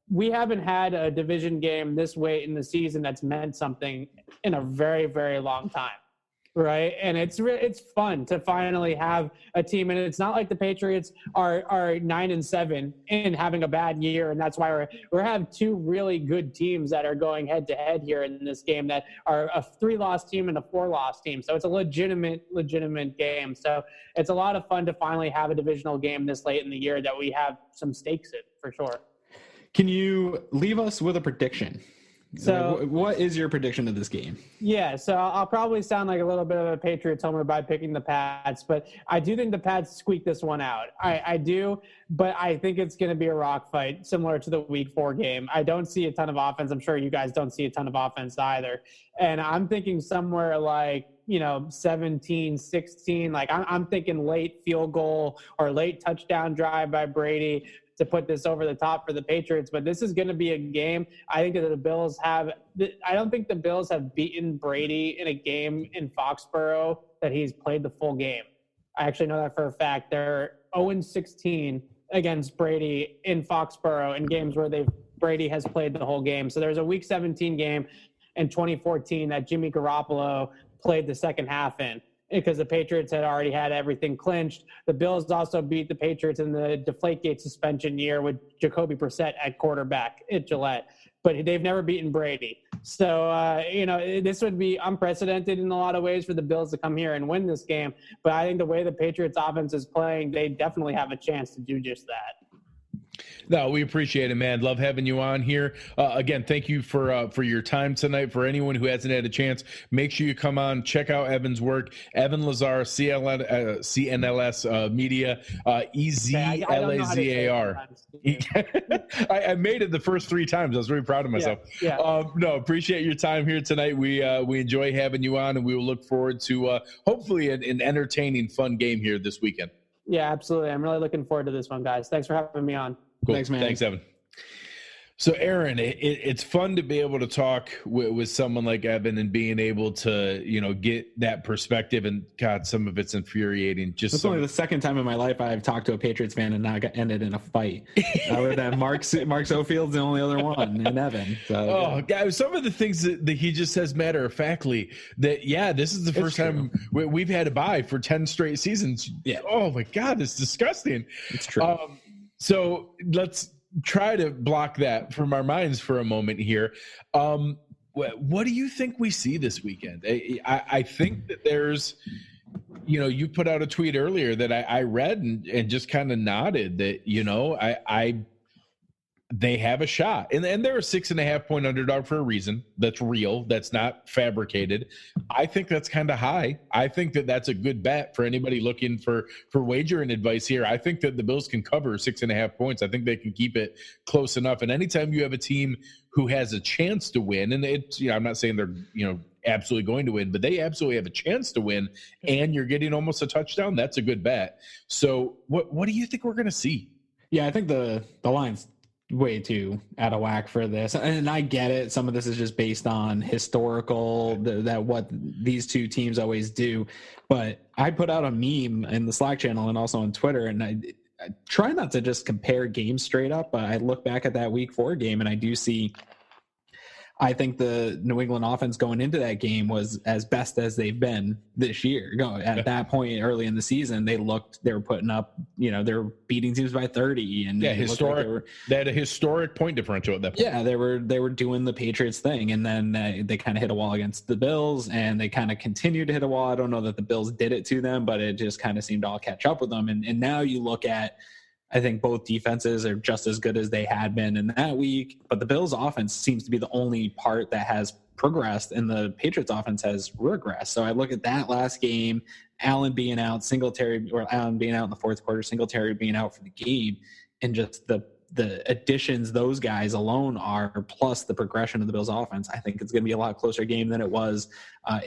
we haven't had a division game this late in the season that's meant something in a very, very long time. Right. And it's fun to finally have a team. And it's not like the Patriots are 9-7 and having a bad year. And that's why we have two really good teams that are going head to head here in this game that are a 3-loss team and a 4-loss team. So it's a legitimate game. So it's a lot of fun to finally have a divisional game this late in the year that we have some stakes in, for sure. Can you leave us with a prediction? So what is your prediction of this game? Yeah, so I'll probably sound like a little bit of a Patriots homer by picking the Pats, but I do think the Pats squeak this one out. I do, but I think it's going to be a rock fight, similar to the Week 4 game. I don't see a ton of offense. I'm sure you guys don't see a ton of offense either. And I'm thinking somewhere like, 17-16. Like I'm thinking late field goal or late touchdown drive by Brady to put this over the top for the Patriots. But this is going to be a game. I think that I don't think the Bills have beaten Brady in a game in Foxborough that he's played the full game. I actually know that for a fact. They're 0-16 against Brady in Foxborough in games where Brady has played the whole game. So there's a Week 17 game in 2014 that Jimmy Garoppolo played the second half in, because the Patriots had already had everything clinched. The Bills also beat the Patriots in the Deflategate suspension year with Jacoby Brissett at quarterback at Gillette, but they've never beaten Brady. So, this would be unprecedented in a lot of ways for the Bills to come here and win this game. But I think the way the Patriots offense is playing, they definitely have a chance to do just that. No, we appreciate it, man. Love having you on here. Again, thank you for your time tonight. For anyone who hasn't had a chance, make sure you come on, check out Evan's work. Evan Lazar, CNLS Media, EZLAZAR. I made it the first 3 times. I was very proud of myself. Yeah. No, appreciate your time here tonight. We enjoy having you on, and we will look forward to hopefully an entertaining, fun game here this weekend. Yeah, absolutely. I'm really looking forward to this one, guys. Thanks for having me on. Cool. Thanks, man. Thanks, Evan. So, Aaron, it's fun to be able to talk with someone like Evan and being able to, get that perspective. And God, some of it's infuriating. It's only the second time in my life I've talked to a Patriots fan and not ended in a fight. With that Mark Sofield's the only other one, and Evan. So, yeah, some of the things that he just says matter of factly. That this is the first time we've had a bye for 10 straight seasons. Yeah. Oh my God, it's disgusting. It's true. So let's try to block that from our minds for a moment here. What do you think we see this weekend? I think that there's, you put out a tweet earlier that I read and just kind of nodded that, they have a shot, and they're a 6.5 point underdog for a reason. That's real. That's not fabricated. I think that's kind of high. I think that that's a good bet for anybody looking for wagering advice here. I think that the Bills can cover 6.5 points. I think they can keep it close enough. And anytime you have a team who has a chance to win, and it's, I'm not saying they're, absolutely going to win, but they absolutely have a chance to win, and you're getting almost a touchdown, that's a good bet. So what do you think we're going to see? Yeah, I think the line's way too out of whack for this, and I get it. Some of this is just based on historical that what these two teams always do. But I put out a meme in the Slack channel and also on Twitter, and I try not to just compare games straight up, but I look back at that Week 4 game and I do see. I think the New England offense going into that game was as best as they've been this year. At that point early in the season, they were putting up, they were beating teams by 30, and historic. They had a historic point differential at that point. Yeah, they were doing the Patriots thing, and then they kind of hit a wall against the Bills, and they kind of continued to hit a wall. I don't know that the Bills did it to them, but it just kind of seemed to all catch up with them. And now you look at. I think both defenses are just as good as they had been in that week, but the Bills' offense seems to be the only part that has progressed, and the Patriots' offense has regressed. So I look at that last game, Allen being out, Allen being out in the fourth quarter, Singletary being out for the game, and just the additions those guys alone are, plus the progression of the Bills' offense. I think it's going to be a lot closer game than it was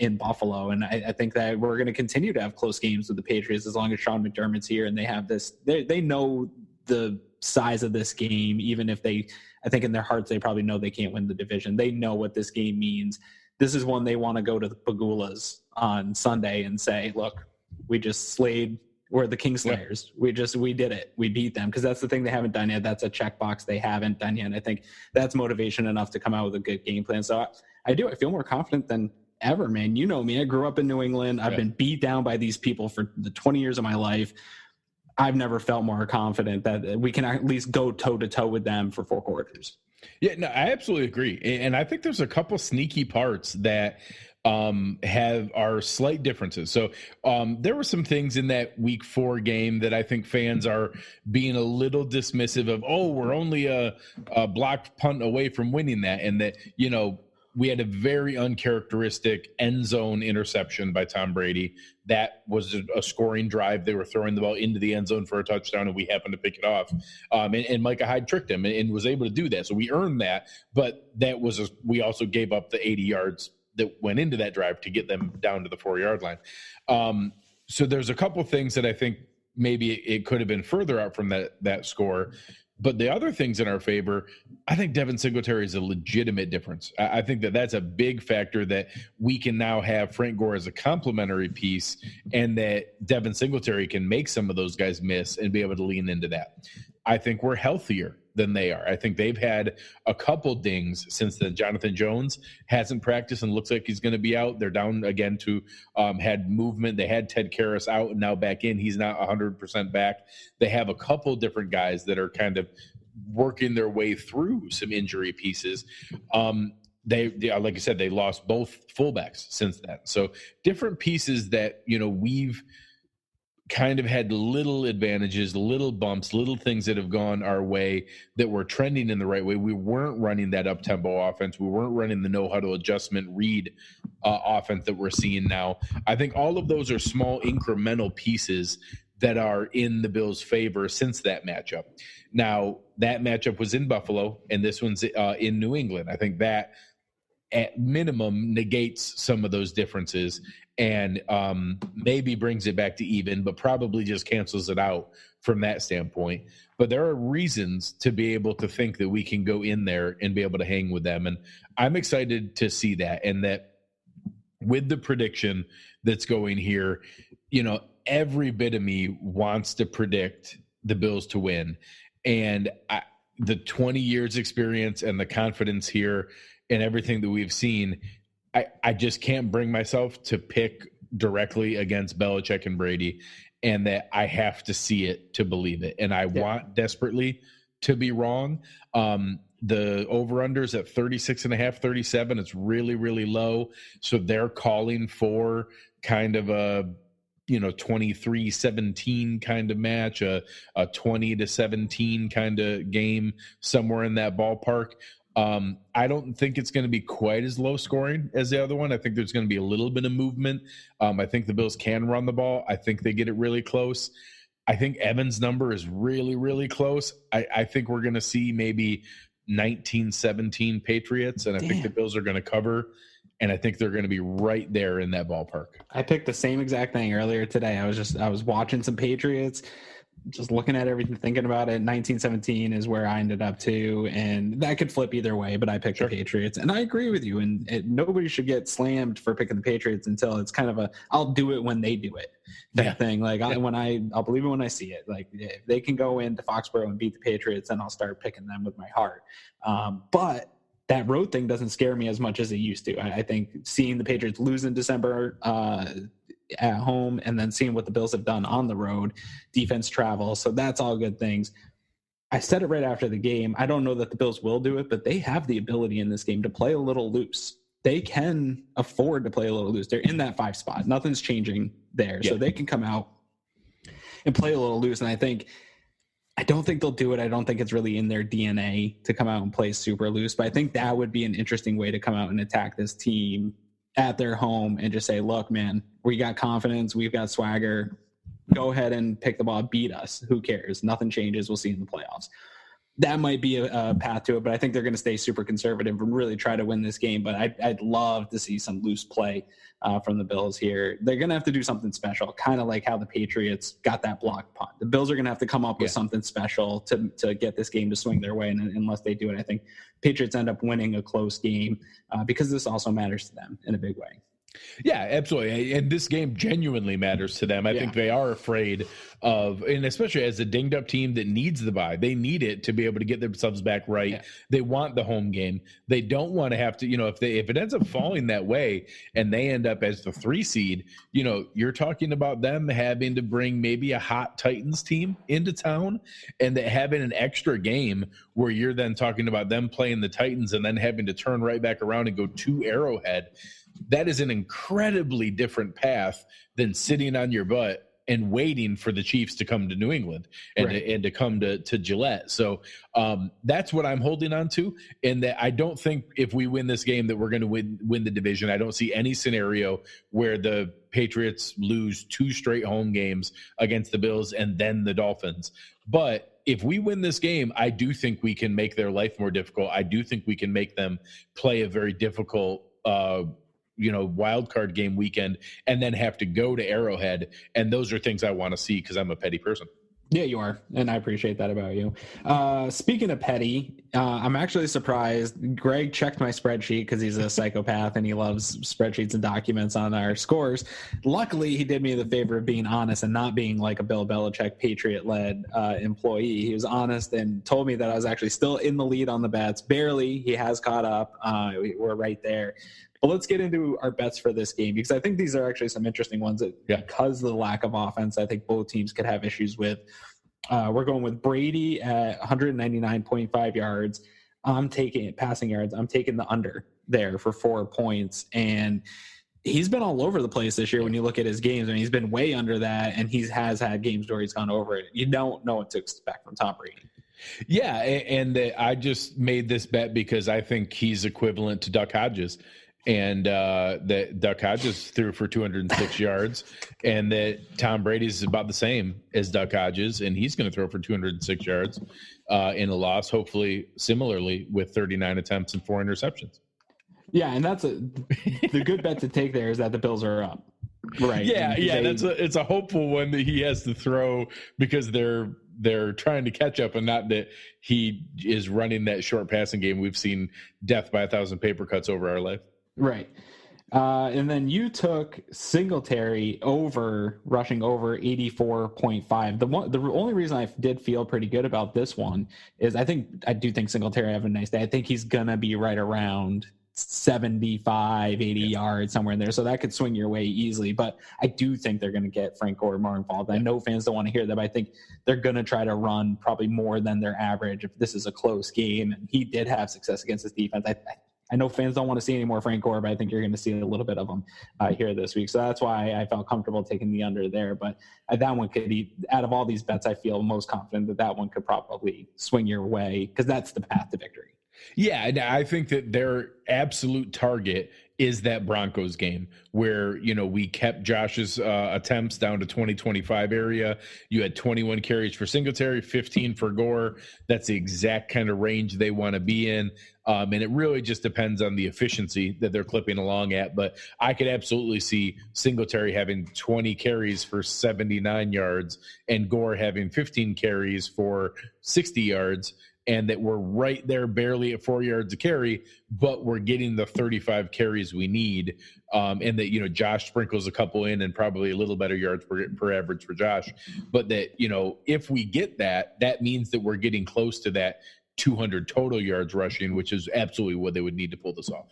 in Buffalo, and I think that we're going to continue to have close games with the Patriots as long as Sean McDermott's here, and they have this. They know the size of this game, even if I think in their hearts they probably know they can't win the division. They know what this game means. This is one they want to go to the Pagulas on Sunday and say, look, we just slayed. We're the Kingslayers. Yeah. We did it. We beat them, because that's the thing they haven't done yet. That's a checkbox they haven't done yet. And I think that's motivation enough to come out with a good game plan. So I feel more confident than ever, man. You know me. I grew up in New England. I've been beat down by these people for the 20 years of my life. I've never felt more confident that we can at least go toe-to-toe with them for 4 quarters. Yeah, no, I absolutely agree. And I think there's a couple sneaky parts that are slight differences. So there were some things in that Week 4 game that I think fans are being a little dismissive of. We're only a blocked punt away from winning that, and that we had a very uncharacteristic end zone interception by Tom Brady. That was a scoring drive. They were throwing the ball into the end zone for a touchdown, and we happened to pick it off. And Micah Hyde tricked him and was able to do that. So we earned that, but we also gave up the 80 yards that went into that drive to get them down to the 4-yard line. So there's a couple things that I think maybe it could have been further out from that score. But the other things in our favor, I think Devin Singletary is a legitimate difference. I think that's a big factor, that we can now have Frank Gore as a complementary piece, and that Devin Singletary can make some of those guys miss and be able to lean into that. I think we're healthier than they are. I think they've had a couple dings since then. Jonathan Jones hasn't practiced and looks like he's going to be out. They're down again to had movement. They had Ted Karras out and now back in. He's not 100% back. They have a couple different guys that are kind of working their way through some injury pieces. They like I said, they lost both fullbacks since then. So different pieces that, kind of had little advantages, little bumps, little things that have gone our way that were trending in the right way. We weren't running that up-tempo offense. We weren't running the no-huddle adjustment read offense that we're seeing now. I think all of those are small incremental pieces that are in the Bills' favor since that matchup. Now, that matchup was in Buffalo, and this one's in New England. I think that at minimum negates some of those differences and maybe brings it back to even, but probably just cancels it out from that standpoint. But there are reasons to be able to think that we can go in there and be able to hang with them. And I'm excited to see that. And that with the prediction that's going here, every bit of me wants to predict the Bills to win. And the 20 years experience and the confidence here and everything that we've seen, I just can't bring myself to pick directly against Belichick and Brady, and that I have to see it to believe it. And I want desperately to be wrong. The over-under's at 36.5, 37. It's really, really low. So they're calling for kind of a 23-17 kind of match, a 20-17 kind of game, somewhere in that ballpark. I don't think it's going to be quite as low scoring as the other one. I think there's going to be a little bit of movement. I think the Bills can run the ball. I think they get it really close. I think Evans' number is really, really close. I think we're going to see maybe 19-17 Patriots, and I think the Bills are going to cover, and I think they're going to be right there in that ballpark. I picked the same exact thing earlier today. I was watching some Patriots, just looking at everything, thinking about it. 19-17 is where I ended up too, and that could flip either way, but I picked the Patriots, and I agree with you. And nobody should get slammed for picking the Patriots until it's kind of I'll do it when they do it type thing. Like I'll believe it when I see it. Like if they can go into Foxborough and beat the Patriots, then I'll start picking them with my heart. But that road thing doesn't scare me as much as it used to. I think seeing the Patriots lose in December at home and then seeing what the Bills have done on the road, defense travel, so that's all good things. I said it right after the game. I don't know that the Bills will do it, but they have the ability in this game to play a little loose. They can afford to play a little loose. They're in that 5 spot. Nothing's changing there. So they can come out and play a little loose. And I don't think they'll do it. I don't think it's really in their DNA to come out and play super loose, but I think that would be an interesting way to come out and attack this team at their home and just say, look, man, we got confidence. We've got swagger. Go ahead and pick the ball, beat us. Who cares? Nothing changes. We'll see in the playoffs. That might be a path to it, but I think they're going to stay super conservative and really try to win this game. But I'd love to see some loose play from the Bills here. They're going to have to do something special, kind of like how the Patriots got that block punt. The Bills are going to have to come up with something special to get this game to swing their way. And unless they do it, I think Patriots end up winning a close game because this also matters to them in a big way. Yeah, absolutely. And this game genuinely matters to them. I think they are afraid of, and especially as a dinged up team that needs the bye, they need it to be able to get themselves back right. Yeah. They want the home game. They don't want to have to, if it ends up falling that way and they end up as the 3 seed, you're talking about them having to bring maybe a hot Titans team into town and that having an extra game where you're then talking about them playing the Titans and then having to turn right back around and go to Arrowhead. That is an incredibly different path than sitting on your butt and waiting for the Chiefs to come to New England and to come to Gillette. So that's what I'm holding on to. And that I don't think if we win this game that we're going to win the division. I don't see any scenario where the Patriots lose 2 straight home games against the Bills and then the Dolphins. But if we win this game, I do think we can make their life more difficult. I do think we can make them play a very difficult wild card game weekend and then have to go to Arrowhead. And those are things I want to see because I'm a petty person. Yeah, you are. And I appreciate that about you. Speaking of petty, I'm actually surprised. Greg checked my spreadsheet because he's a psychopath and he loves spreadsheets and documents on our scores. Luckily, he did me the favor of being honest and not being like a Bill Belichick Patriot-led employee. He was honest and told me that I was actually still in the lead on the bets. Barely. He has caught up. We're right there. But let's get into our bets for this game because I think these are actually some interesting ones that because of the lack of offense, I think both teams could have issues with. We're going with Brady at 199.5 yards. I'm taking passing yards. I'm taking the under there for 4 points. And he's been all over the place this year when you look at his games. I mean, he's been way under that, and he has had games where he's gone over it. You don't know what to expect from Tom Brady. Yeah, and I just made this bet because I think he's equivalent to Duck Hodges, and that Duck Hodges threw for 206 yards, and that Tom Brady's about the same as Duck Hodges, and he's going to throw for 206 yards in a loss, hopefully similarly with 39 attempts and 4 interceptions. Yeah, and that's the good bet to take there is that the Bills are up. Right. Yeah, it's a hopeful one that he has to throw because they're trying to catch up, and not that he is running that short passing game. We've seen death by 1,000 paper cuts over our life. Right. And then you took Singletary rushing over 84.5. The only reason I did feel pretty good about this one is I do think Singletary have a nice day. I think he's going to be right around 75, 80 yards, somewhere in there. So that could swing your way easily. But I do think they're going to get Frank Gore more involved. I know fans don't want to hear that, but I think they're going to try to run probably more than their average if this is a close game. And he did have success against his defense. I know fans don't want to see any more Frank Gore, but I think you're going to see a little bit of him here this week. So that's why I felt comfortable taking the under there. But that one could be, out of all these bets, I feel most confident that one could probably swing your way because that's the path to victory. Yeah, and I think that their absolute target is that Broncos game where, we kept Josh's attempts down to 20-25 area. You had 21 carries for Singletary, 15 for Gore. That's the exact kind of range they want to be in. And it really just depends on the efficiency that they're clipping along at. But I could absolutely see Singletary having 20 carries for 79 yards and Gore having 15 carries for 60 yards. And that we're right there barely at 4 yards a carry, but we're getting the 35 carries we need. And that, Josh sprinkles a couple in and probably a little better yards per average for Josh. But that, if we get that means that we're getting close to that 200 total yards rushing, which is absolutely what they would need to pull this off.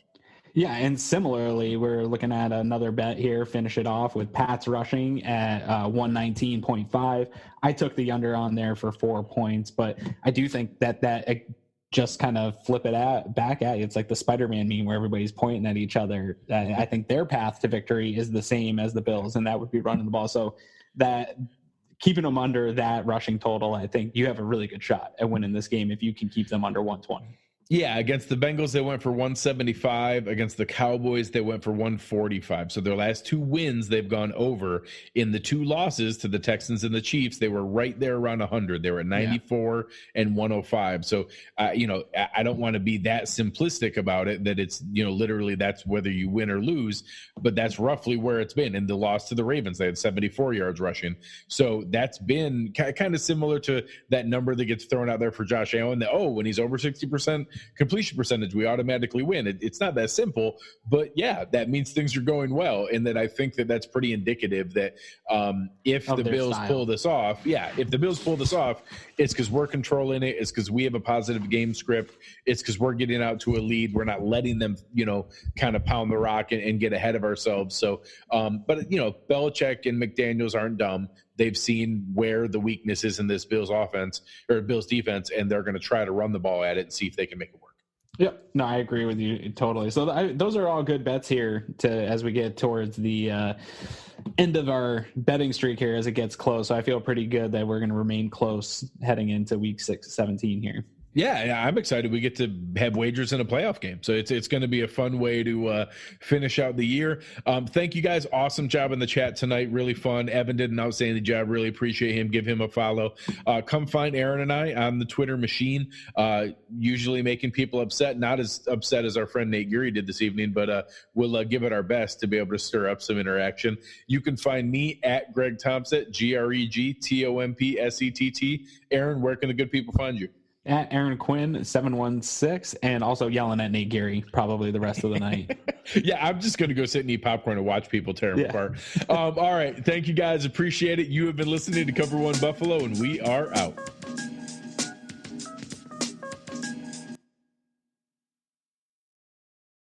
Yeah, and similarly, we're looking at another bet here, finish it off with Pats rushing at 119.5. I took the under on there for 4 points, but I do think that just kind of flip it back at you. It's like the Spider-Man meme where everybody's pointing at each other. I think their path to victory is the same as the Bills, and that would be running the ball. So that keeping them under that rushing total, I think you have a really good shot at winning this game if you can keep them under 120. Yeah, against the Bengals, they went for 175. Against the Cowboys, they went for 145. So their last 2 wins, they've gone over. In the 2 losses to the Texans and the Chiefs, they were right there around 100. They were at 94 and 105. So, I don't want to be that simplistic about it, that it's, literally that's whether you win or lose, but that's roughly where it's been. In the loss to the Ravens, they had 74 yards rushing. So that's been kind of similar to that number that gets thrown out there for Josh Allen, that, when he's over 60%, completion percentage, we automatically win. It's not that simple, but yeah, that means things are going well. And that I think that that's pretty indicative that if the Bills pull this off, it's because we're controlling it. It's because we have a positive game script. It's because we're getting out to a lead. We're not letting them, kind of pound the rock and get ahead of ourselves. So, but Belichick and McDaniels aren't dumb. They've seen where the weakness is in this Bills offense or Bills defense, and they're going to try to run the ball at it and see if they can make it work. Yep. No, I agree with you totally. So those are all good bets here as we get towards the end of our betting streak here as it gets close. So I feel pretty good that we're going to remain close heading into week 17 here. Yeah, I'm excited. We get to have wagers in a playoff game. So it's going to be a fun way to finish out the year. Thank you guys. Awesome job in the chat tonight. Really fun. Evan did an outstanding job. Really appreciate him. Give him a follow. Come find Aaron and I on the Twitter machine, usually making people upset. Not as upset as our friend Nate Geary did this evening, but we'll give it our best to be able to stir up some interaction. You can find me at Greg Thompson, GregTompsett. Aaron, where can the good people find you? At Aaron Quinn 716, and also yelling at Nate Geary probably the rest of the night. Yeah, I'm just going to go sit and eat popcorn and watch people tear them apart. All right. Thank you guys. Appreciate it. You have been listening to Cover One Buffalo, and we are out.